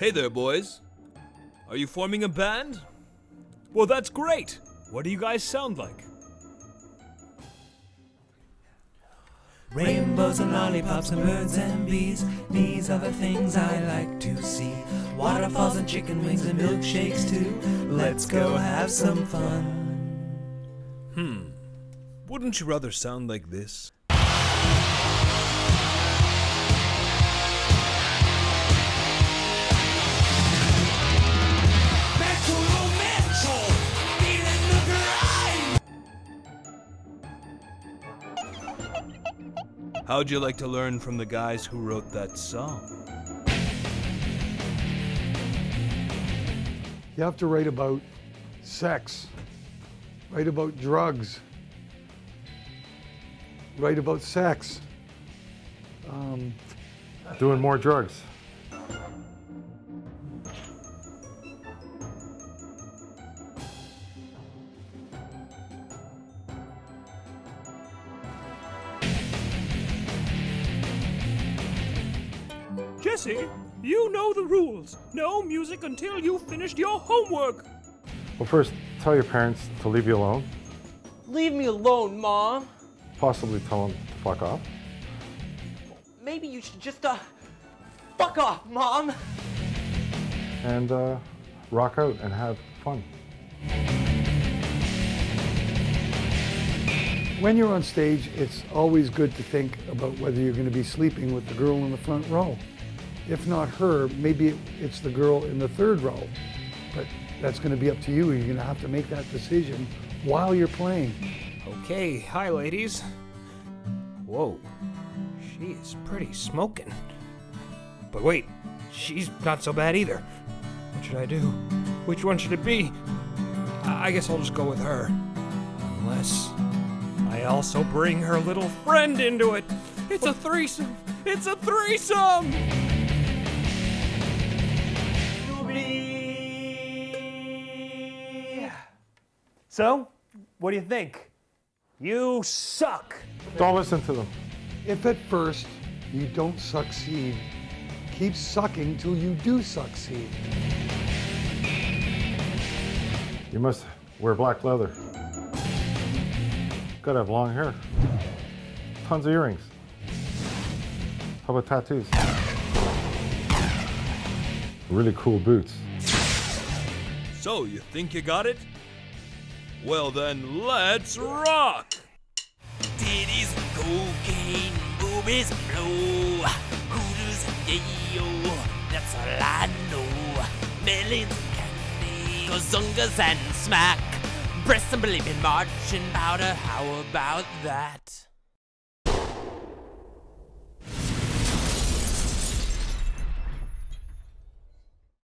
Hey there, boys. Are you forming a band? Well, that's great. What do you guys sound like? Rainbows and lollipops and birds and bees, these are the things I like to see. Waterfalls and chicken wings and milkshakes too. Let's go have some fun. Wouldn't you rather sound like this? How'd you like to learn from the guys who wrote that song? You have to write about sex, write about drugs, write about sex. Doing more drugs. Jesse, you know the rules. No music until you've finished your homework. Well, first, tell your parents to leave you alone. Leave me alone, Mom. Possibly tell them to fuck off. Maybe you should just, fuck off, Mom. And rock out and have fun. When you're on stage, it's always good to think about whether you're going to be sleeping with the girl in the front row. If not her, maybe it's the girl in the third row. But that's going to be up to you. You're going to have to make that decision while you're playing. Okay, hi ladies. Whoa, she is pretty smoking. But wait, she's not so bad either. What should I do? Which one should it be? I guess I'll just go with her. Unless I also bring her little friend into it. It's a threesome! It's a threesome! So, what do you think? You suck! Don't listen to them. If at first you don't succeed, keep sucking till you do succeed. You must wear black leather. Gotta have long hair. Tons of earrings. How about tattoos? Really cool boots. So, you think you got it? Well then, let's rock! Titties, cocaine, boobies blow. Hooters and yayo, that's all I know. Melons and candy, gazungas and smack. Breasts and bleeping marching powder, how about that?